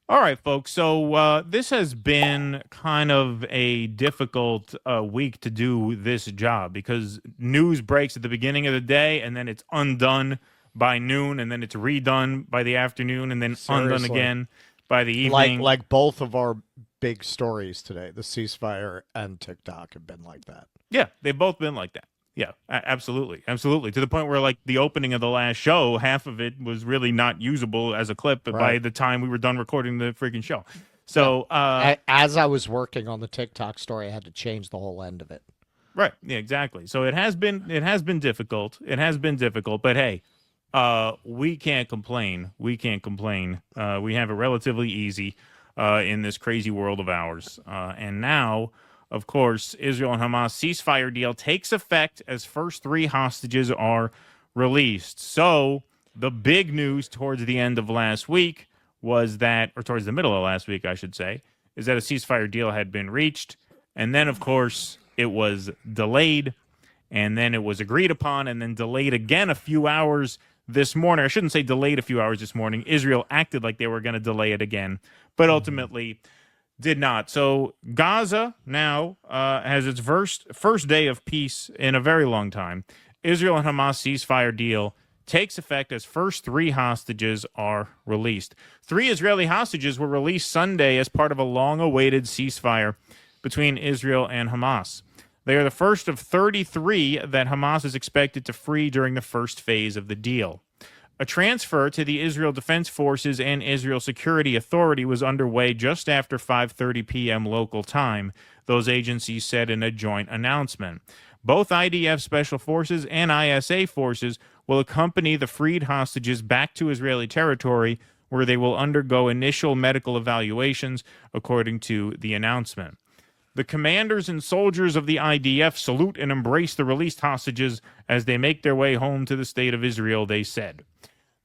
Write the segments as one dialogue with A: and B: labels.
A: All right, folks. So this has been kind of a difficult week to do this job because news breaks at the beginning of the day and then it's undone by noon and then it's redone by the afternoon and then undone
B: Seriously.
A: again by the
B: Like
A: evening.
B: like both of our big stories today, the ceasefire and TikTok have been like that.
A: Yeah, they've both been like that. Yeah, absolutely. Absolutely. To the point where, like, the opening of the last show, half of it was really not usable as a clip by
B: Right.
A: the time we were done recording the freaking show.
B: Yeah.
A: So,
B: As I was working on the TikTok story, I had to change the whole end of it.
A: right. Yeah, exactly. So it has been difficult. It has been difficult, but hey, we can't complain. We can't complain. We have it relatively easy in this crazy world of ours. And now, of course, Israel and Hamas ceasefire deal takes effect as first three hostages are released. So the big news towards the end of last week was that, or towards the middle of last week, I should say, is that a ceasefire deal had been reached. And then, of course, it was delayed, and then it was agreed upon, and then delayed again a few hours this morning. I shouldn't say delayed a few hours this morning. Israel acted like they were going to delay it again, but
B: Hmm.
A: ultimately did not. So Gaza now has its first day of peace in a very long time. Israel and Hamas ceasefire deal takes effect as first three hostages are released. Three Israeli hostages were released Sunday as part of a long-awaited ceasefire between Israel and Hamas. They are the first of 33 that Hamas is expected to free during the first phase of the deal. A transfer to the Israel Defense Forces and Israel Security Authority was underway just after 5:30 p.m. local time, those agencies said in a joint announcement. Both IDF Special Forces and ISA forces will accompany the freed hostages back to Israeli territory where they will undergo initial medical evaluations, according to the announcement. The commanders and soldiers of the IDF salute and embrace the released hostages as they make their way home to the state of Israel, they said.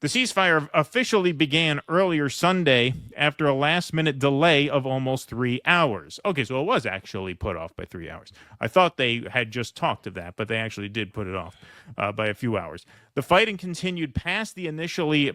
A: The ceasefire officially began earlier Sunday after a last minute delay of almost 3 hours. Okay, so it was actually put off by 3 hours. I thought they had just talked of that, but they actually did put it off by a few hours. The fighting continued past the initially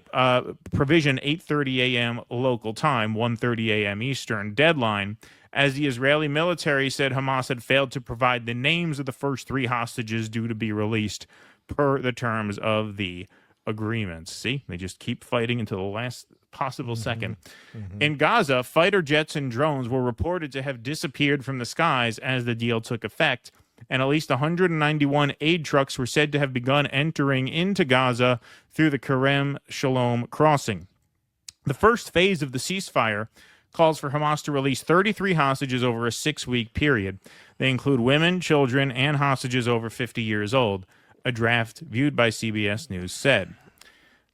A: provision 8:30 a.m. local time, 1:30 a.m. Eastern deadline, as the Israeli military said Hamas had failed to provide the names of the first three hostages due to be released per the terms of the agreements. See, they just keep fighting until the last possible
B: Hmm.
A: second.
B: Hmm.
A: In Gaza, fighter jets and drones were reported to have disappeared from the skies as the deal took effect, and at least 191 aid trucks were said to have begun entering into Gaza through the Kerem Shalom crossing. The first phase of the ceasefire calls for Hamas to release 33 hostages over a 6 week period. They include women, children, and hostages over 50 years old, a draft viewed by CBS News said.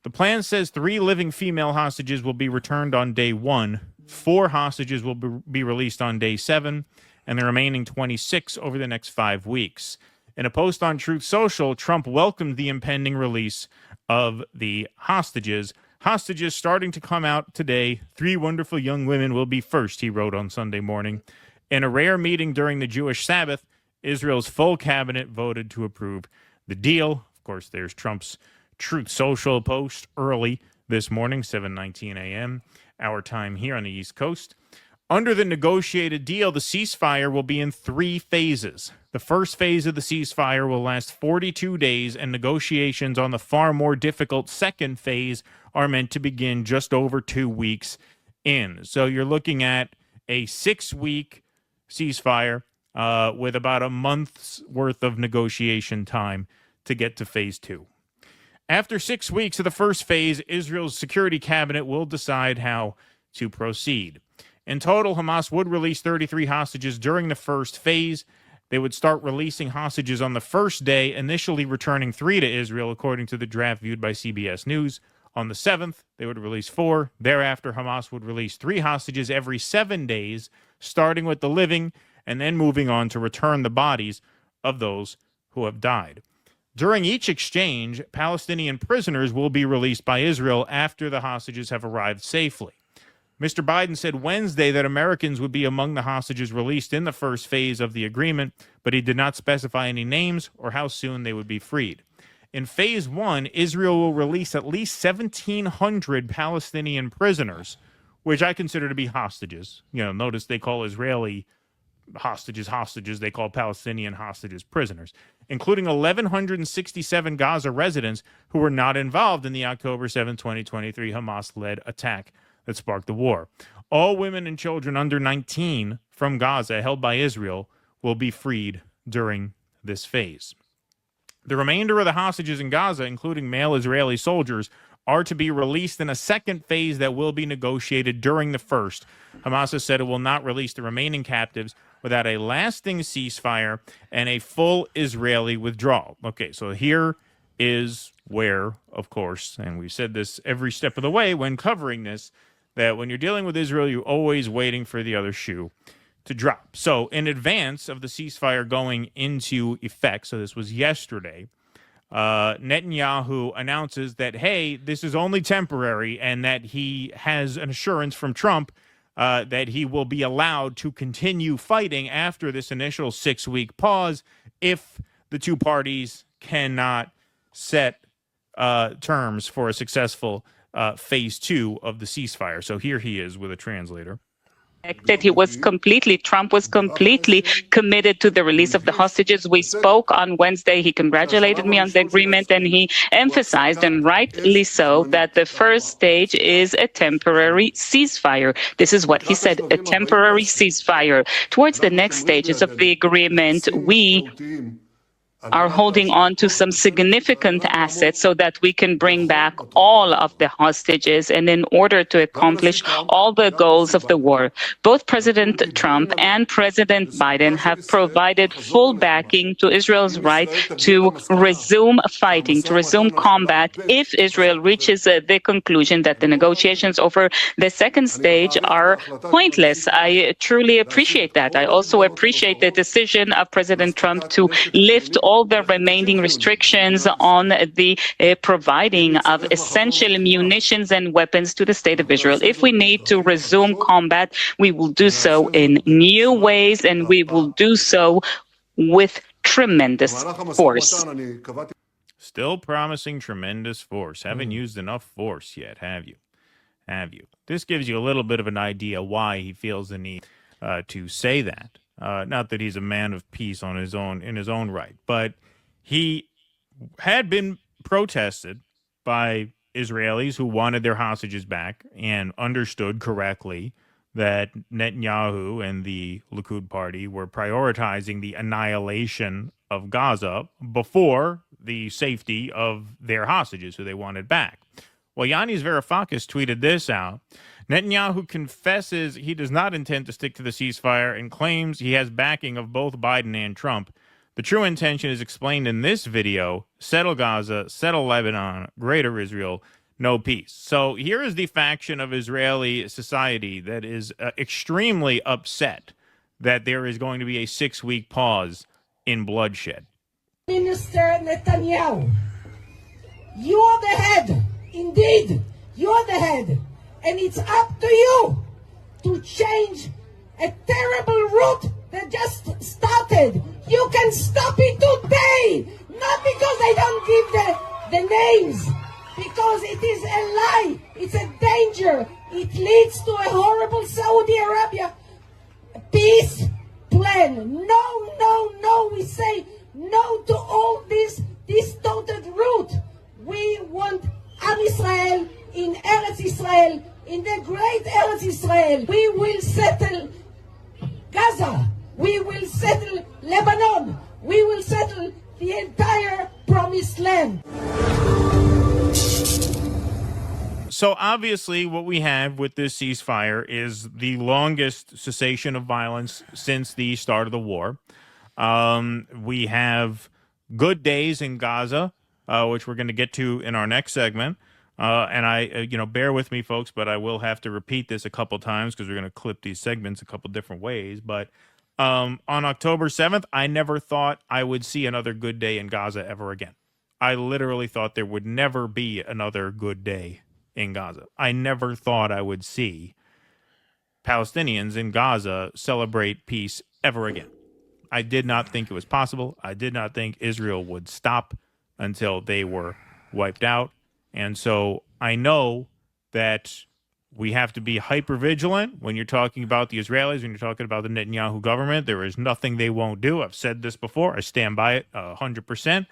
A: The plan says three living female hostages will be returned on day one, four hostages will be released on day seven, and the remaining 26 over the next 5 weeks. In a post on Truth Social, Trump welcomed the impending release of the hostages. Hostages starting to come out today. Three wonderful young women will be first, he wrote on Sunday morning. In a rare meeting during the Jewish Sabbath, Israel's full cabinet voted to approve the deal. Of course, there's Trump's Truth Social post early this morning, 7:19 a.m., our time here on the East Coast. Under the negotiated deal, the ceasefire will be in three phases. The first phase of the ceasefire will last 42 days, and negotiations on the far more difficult second phase are meant to begin just over 2 weeks in. So you're looking at a 6 week ceasefire with about a month's worth of negotiation time to get to phase two. After 6 weeks of the first phase, Israel's security cabinet will decide how to proceed. In total, Hamas would release 33 hostages during the first phase. They would start releasing hostages on the first day, initially returning three to Israel, according to the draft viewed by CBS News. On the 7th, they would release four. Thereafter, Hamas would release three hostages every 7 days, starting with the living and then moving on to return the bodies of those who have died. During each exchange, Palestinian prisoners will be released by Israel after the hostages have arrived safely. Mr. Biden said Wednesday that Americans would be among the hostages released in the first phase of the agreement, but he did not specify any names or how soon they would be freed. In phase one, Israel will release at least 1,700 Palestinian prisoners, which I consider to be hostages. Notice they call Israeli hostages. They call Palestinian hostages prisoners, including 1,167 Gaza residents who were not involved in the October 7, 2023 Hamas-led attack that sparked the war. All women and children under 19 from Gaza held by Israel will be freed during this phase. The remainder of the hostages in Gaza, including male Israeli soldiers, are to be released in a second phase that will be negotiated during the first. Hamas has said it will not release the remaining captives without a lasting ceasefire and a full Israeli withdrawal. Okay, so here is where, of course, and we've said this every step of the way when covering this, that when you're dealing with Israel, you're always waiting for the other shoe to drop. So in advance of the ceasefire going into effect, so this was yesterday, Netanyahu announces that, hey, this is only temporary, and that he has an assurance from Trump that he will be allowed to continue fighting after this initial 6-week pause if the two parties cannot set terms for a successful phase 2 of the ceasefire. So here he is with a translator.
C: That Trump was completely committed to the release of the hostages. We spoke on Wednesday. He congratulated me on the agreement, and he emphasized, and rightly so, that the first stage is a temporary ceasefire. This is what he said, a temporary ceasefire. Towards the next stages of the agreement, we are holding on to some significant assets so that we can bring back all of the hostages, and in order to accomplish all the goals of the war. Both President Trump and President Biden have provided full backing to Israel's right to resume fighting, to resume combat, if Israel reaches the conclusion that the negotiations over the second stage are pointless. I truly appreciate that. I also appreciate the decision of President Trump to lift all the remaining restrictions on the providing of essential munitions and weapons to the state of Israel. If we need to resume combat, we will do so in new ways, and we will do so with tremendous force.
A: Still promising tremendous force. Haven't used enough force yet, have you? This gives you a little bit of an idea why he feels the need to say that. Not that he's a man of peace in his own right, but he had been protested by Israelis who wanted their hostages back and understood correctly that Netanyahu and the Likud party were prioritizing the annihilation of Gaza before the safety of their hostages who they wanted back. Well, Yanis Varoufakis tweeted this out. Netanyahu confesses he does not intend to stick to the ceasefire and claims he has backing of both Biden and Trump. The true intention is explained in this video: settle Gaza, settle Lebanon, greater Israel, no peace. So here is the faction of Israeli society that is extremely upset that there is going to be a 6-week pause in bloodshed.
D: Minister Netanyahu, you are the head. Indeed, you are the head. And it's up to you to change a terrible route that just started. You can stop it today, not because I don't give the names, because it is a lie, it's a danger. It leads to a horrible Saudi Arabia peace plan. No, we say no to all this distorted route. We want Am Israel in Eretz Israel, in the great Eretz Israel. We will settle Gaza. We will settle Lebanon. We will settle the entire Promised Land.
A: So obviously what we have with this ceasefire is the longest cessation of violence since the start of the war. We have good days in Gaza, which we're going to get to in our next segment. And I, bear with me, folks, but I will have to repeat this a couple times because we're going to clip these segments a couple different ways. But on October 7th, I never thought I would see another good day in Gaza ever again. I literally thought there would never be another good day in Gaza. I never thought I would see Palestinians in Gaza celebrate peace ever again. I did not think it was possible. I did not think Israel would stop until they were wiped out. And so I know that We have to be hyper vigilant when you're talking about the Israelis, when you're talking about the Netanyahu government. There is nothing they won't do. I've said this before. I stand by it 100%.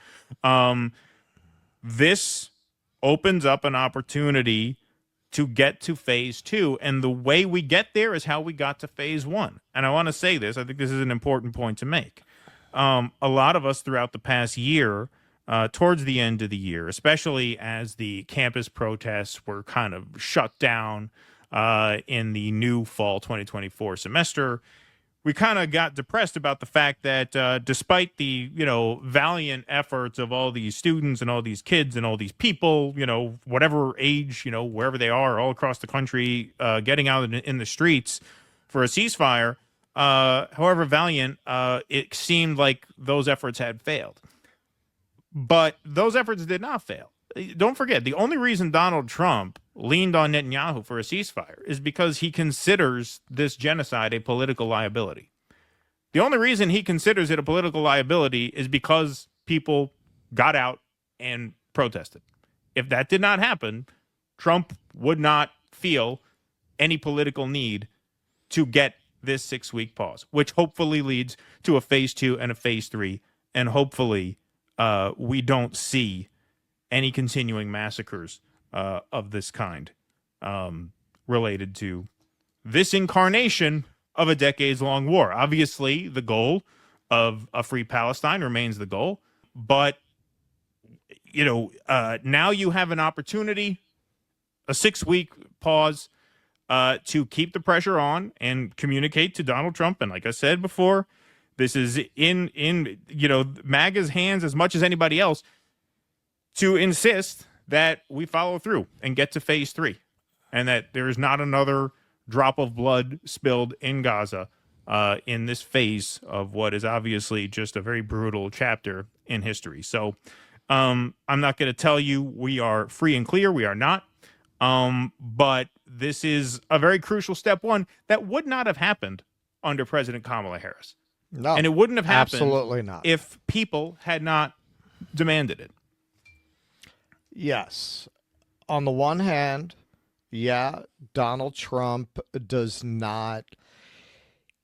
A: This opens up an opportunity to get to phase two. And the way we get there is how we got to phase one. And I want to say this. I think this is an important point to make. A lot of us throughout the past year, towards the end of the year, especially as the campus protests were kind of shut down in the new fall 2024 semester, we kind of got depressed about the fact that despite the, valiant efforts of all these students and all these kids and all these people, whatever age, wherever they are all across the country, getting out in the streets for a ceasefire, however valiant, it seemed like those efforts had failed. But those efforts did not fail. Don't forget, the only reason Donald Trump leaned on Netanyahu for a ceasefire is because he considers this genocide a political liability. The only reason he considers it a political liability is because people got out and protested. If that did not happen, Trump would not feel any political need to get this 6-week pause, which hopefully leads to a phase two and a phase three, and hopefully we don't see any continuing massacres of this kind related to this incarnation of a decades-long war. Obviously, the goal of a free Palestine remains the goal, but now you have an opportunity, a 6-week pause, to keep the pressure on and communicate to Donald Trump. And like I said before, this is in MAGA's hands as much as anybody else to insist that we follow through and get to phase three, and that there is not another drop of blood spilled in Gaza in this phase of what is obviously just a very brutal chapter in history. So I'm not going to tell you we are free and clear. We are not. But this is a very crucial step one that would not have happened under President Kamala Harris.
B: No,
A: and it wouldn't have happened
B: absolutely not
A: if people had not demanded it.
B: Yes. On the one hand, yeah, Donald Trump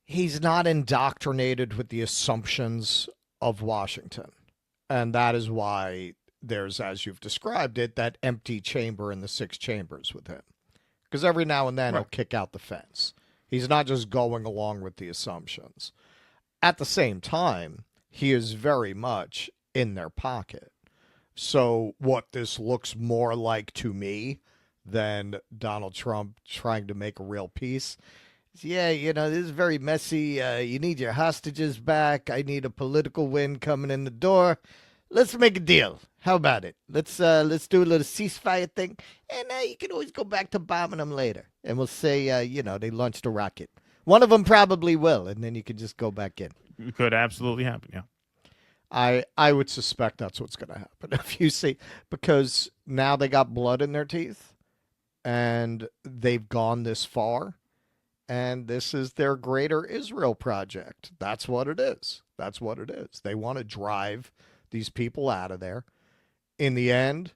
B: he's not indoctrinated with the assumptions of Washington. And that is why there's, as you've described it, that empty chamber in the 6 chambers with him. Because every now and then he'll kick out the fence. He's not just going along with the assumptions. At the same time, he is very much in their pocket. So what this looks more like to me than Donald Trump trying to make a real peace is, this is very messy. You need your hostages back. I need a political win coming in the door. Let's make a deal. How about it? Let's do a little ceasefire thing, and you can always go back to bombing them later. And we'll say, they launched a rocket. One of them probably will, and then you can just go back in.
A: It could absolutely happen, yeah.
B: I would suspect that's what's going to happen. If you see, because now they got blood in their teeth, and they've gone this far, and this is their greater Israel project. That's what it is. That's what it is. They want to drive these people out of there. In the end,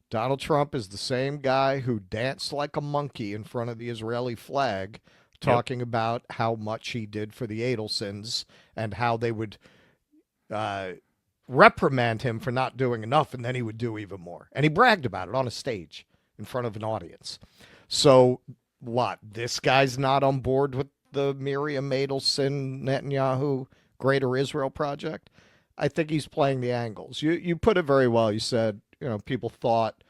B: Donald Trump is the same guy who danced like a monkey in front of the Israeli flag, talking about how much he did for the Adelsons and how they would reprimand him for not doing enough, and then he would do even more. And he bragged about it on a stage in front of an audience. So what? This guy's not on board with the Miriam Adelson Netanyahu Greater Israel Project? I think he's playing the angles. You put it very well. You said, people thought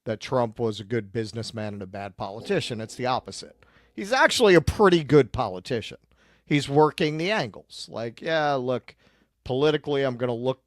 B: that Trump was a good businessman and a bad politician. It's the opposite. He's actually a pretty good politician. He's working the angles. Like, yeah, look, politically, I'm going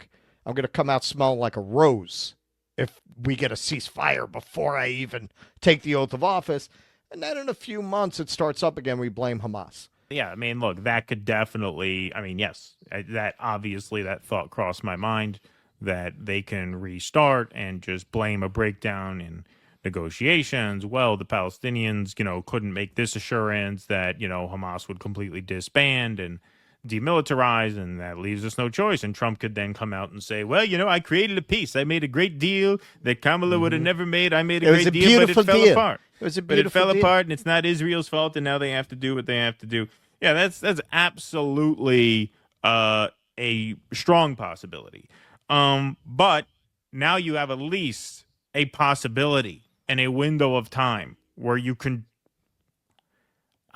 B: to come out smelling like a rose if we get a ceasefire before I even take the oath of office. And then in a few months, it starts up again. We blame Hamas.
A: Yeah, I mean, look, that could definitely, yes, that obviously that thought crossed my mind that they can restart and just blame a breakdown in negotiations. Well, the Palestinians, couldn't make this assurance that, Hamas would completely disband, and demilitarized, and that leaves us no choice. And Trump could then come out and say, well, I created a peace. I made a great deal that Kamala would have never made. I made a great deal, but it fell apart.
B: It was a
A: But it fell
B: deal.
A: apart, and it's not Israel's fault, and now they have to do what they have to do. Yeah, that's absolutely a strong possibility. But now you have at least a possibility and a window of time where you can,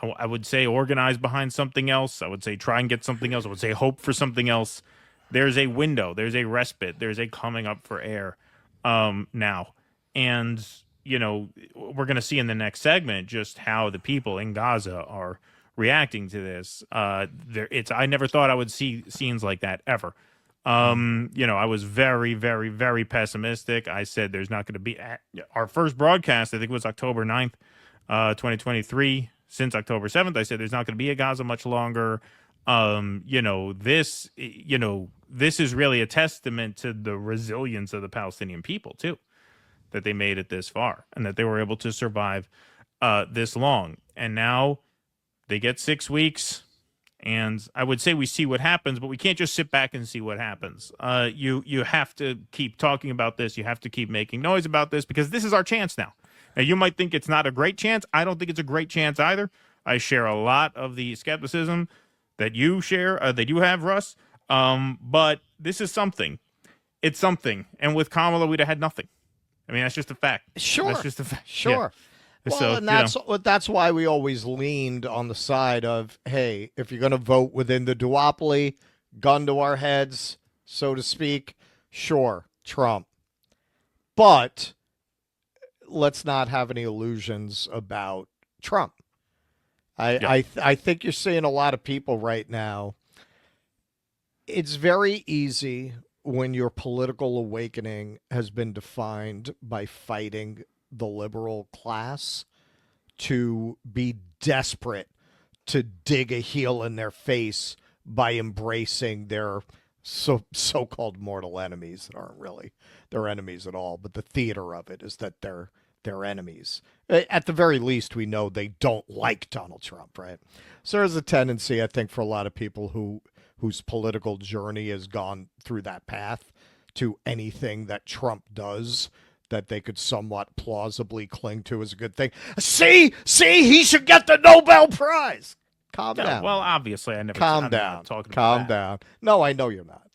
A: I would say, organize behind something else. I would say try and get something else. I would say hope for something else. There's a window. There's a respite. There's a coming up for air now. And, we're going to see in the next segment just how the people in Gaza are reacting to this. I never thought I would see scenes like that ever. I was very, very, very pessimistic. I said there's not going to be our first broadcast. I think it was October 9th, 2023. Since October 7th, I said there's not going to be a Gaza much longer. This is really a testament to the resilience of the Palestinian people too, that they made it this far and that they were able to survive this long. And now they get 6 weeks. And I would say we see what happens, but we can't just sit back and see what happens. You have to keep talking about this. You have to keep making noise about this because this is our chance now. Now, you might think it's not a great chance. I don't think it's a great chance either. I share a lot of the skepticism that you share, that you have, Russ. But this is something. It's something. And with Kamala, we'd have had nothing. I mean, that's just a fact.
B: Sure.
A: That's just a fact.
B: Sure.
A: Yeah.
B: Well, and that's why we always leaned on the side of, hey, if you're going to vote within the duopoly, gun to our heads, so to speak, sure, Trump. But let's not have any illusions about Trump. I think you're seeing a lot of people right now. It's very easy when your political awakening has been defined by fighting the liberal class to be desperate to dig a heel in their face by embracing their so-called mortal enemies that aren't really their enemies at all, but the theater of it is that they're enemies. At the very least, we know they don't like Donald Trump, right? So there's a tendency, I think, for a lot of people whose political journey has gone through that path to anything that Trump does that they could somewhat plausibly cling to as a good thing. See, he should get the Nobel Prize. Calm down.
A: Well, obviously, I never.
B: Calm down. Calm down. No, I know you're not.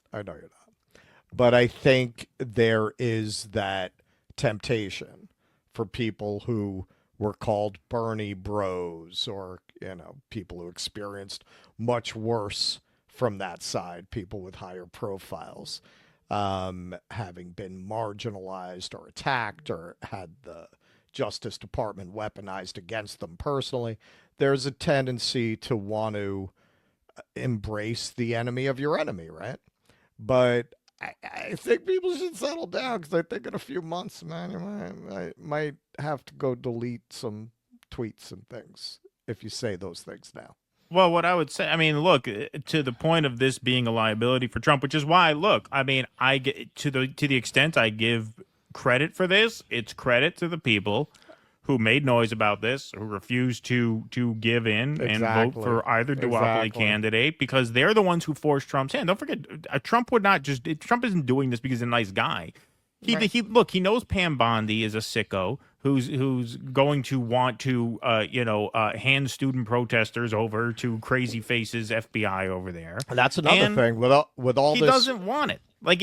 B: But I think there is that temptation for people who were called Bernie bros or, people who experienced much worse from that side, people with higher profiles, having been marginalized or attacked or had the Justice Department weaponized against them personally. There's a tendency to want to embrace the enemy of your enemy, right? But I think people should settle down because I think in a few months, man, you might have to go delete some tweets and things if you say those things now.
A: Well, what I would say, I mean, look, to the point of this being a liability for Trump, which is why, look, I mean, I get to the extent I give credit for this, it's credit to the people who made noise about this, who refused to give in and vote for either duopoly candidate because they're the ones who forced Trump's hand. Don't forget, Trump isn't doing this because he's a nice guy. He knows Pam Bondi is a sicko who's going to want to hand student protesters over to Crazy Face's FBI over there.
B: That's another thing with all
A: he
B: this.
A: He doesn't want it. Like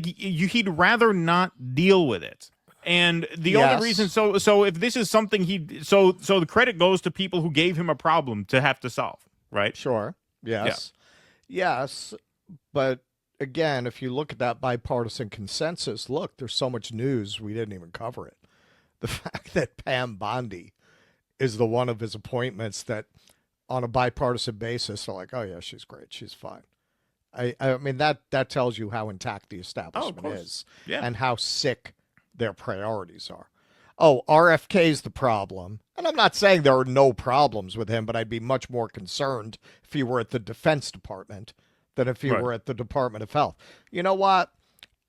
A: he'd rather not deal with it. And the only reason, so if this is something so the credit goes to people who gave him a problem to have to solve, right?
B: Sure. Yes. Yeah. Yes. But again, if you look at that bipartisan consensus, look, there's so much news we didn't even cover it. The fact that Pam Bondi is the one of his appointments that on a bipartisan basis are like, oh yeah, she's great. She's fine. I mean, that tells you how intact the establishment is and how sick their priorities are. Oh, RFK's the problem. And I'm not saying there are no problems with him, but I'd be much more concerned if he were at the Defense Department than if he were at the Department of Health. You know what?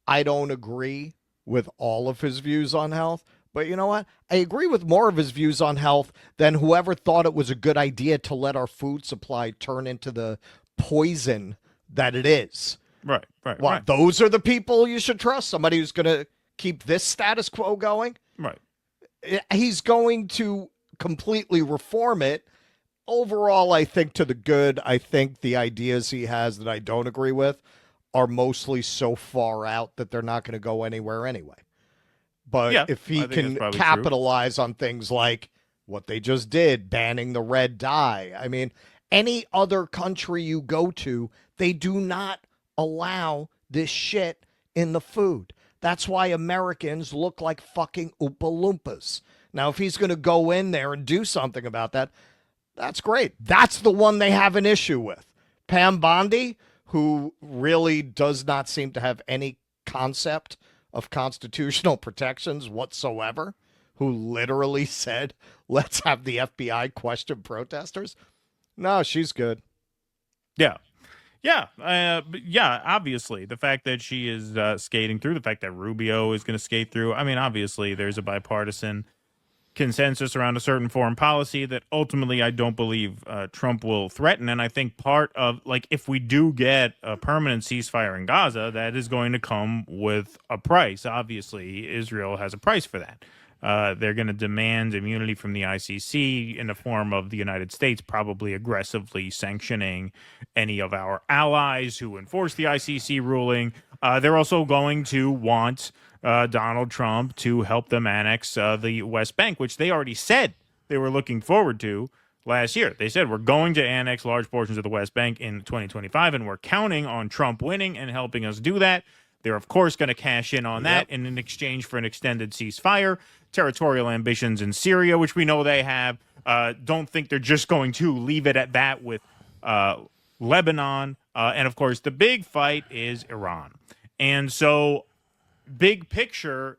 B: I don't agree with all of his views on health, but you know what? I agree with more of his views on health than whoever thought it was a good idea to let our food supply turn into the poison that it is.
A: Right.
B: What, those are the people you should trust? Somebody who's going to keep this status quo going?
A: Right.
B: He's going to completely reform it. Overall, I think to the good. I think the ideas he has that I don't agree with are mostly so far out that they're not going to go anywhere anyway. But if he can capitalize on things like what they just did, banning the red dye. I mean, any other country you go to, they do not allow this shit in the food. That's why Americans look like fucking Oompa Loompas. Now, if he's going to go in there and do something about that, that's great. That's the one they have an issue with. Pam Bondi, who really does not seem to have any concept of constitutional protections whatsoever, who literally said, let's have the FBI question protesters. No, she's good.
A: Yeah. Obviously, the fact that she is skating through, the fact that Rubio is going to skate through. I mean, obviously, there's a bipartisan consensus around a certain foreign policy that ultimately I don't believe Trump will threaten. And I think part of, like, if we do get a permanent ceasefire in Gaza, that is going to come with a price. Obviously, Israel has a price for that. They're going to demand immunity from the ICC in the form of the United States probably aggressively sanctioning any of our allies who enforce the ICC ruling. They're also going to want Donald Trump to help them annex the West Bank, which they already said they were looking forward to last year. They said, we're going to annex large portions of the West Bank in 2025, and we're counting on Trump winning and helping us do that. They're, of course, going to cash in on that in exchange for an extended ceasefire. Territorial ambitions in Syria, which we know they have. Don't think they're just going to leave it at that with Lebanon. And, of course, the big fight is Iran. And so, big picture,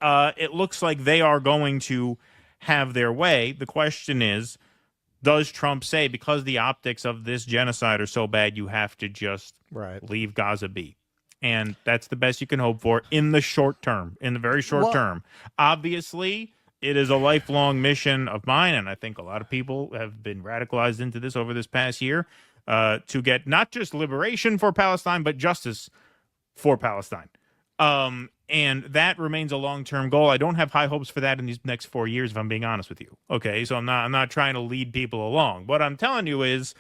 A: it looks like they are going to have their way. The question is, does Trump say, because the optics of this genocide are so bad, you have to just leave Gaza be? And that's the best you can hope for in the short term, in the very short term. Obviously, it is a lifelong mission of mine, and I think a lot of people have been radicalized into this over this past year, to get not just liberation for Palestine, but justice for Palestine. And that remains a long-term goal. I don't have high hopes for that in these next 4 years, if I'm being honest with you. Okay, so I'm not trying to lead people along. What I'm telling you is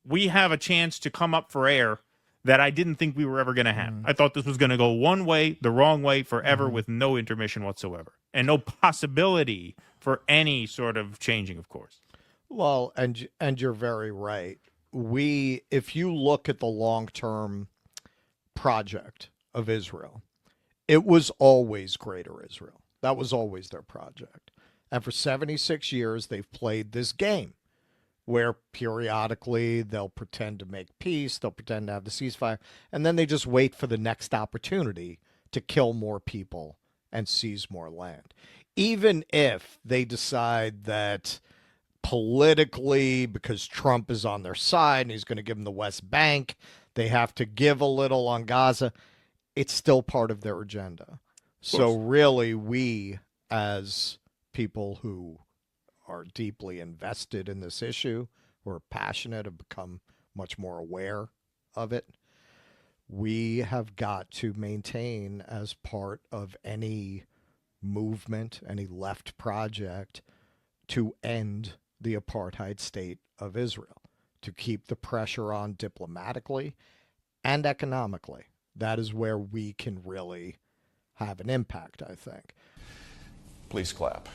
A: we have a chance to come up for air that I didn't think we were ever going to have. I thought this was going to go one way, the wrong way, forever, with no intermission whatsoever, and no possibility for any sort of changing, of course.
B: Well, and you're very right. If you look at the long-term project of Israel, it was always Greater Israel. That was always their project. And for 76 years, they've played this game where periodically they'll pretend to make peace, they'll pretend to have the ceasefire, and then they just wait for the next opportunity to kill more people and seize more land. Even if they decide that politically, because Trump is on their side and he's going to give them the West Bank, they have to give a little on Gaza, it's still part of their agenda. So really, we as people who are deeply invested in this issue, who are passionate, have become much more aware of it. We have got to maintain, as part of any movement, any left project, to end the apartheid state of Israel, to keep the pressure on diplomatically and economically. That is where we can really have an impact, I think.
E: Please clap.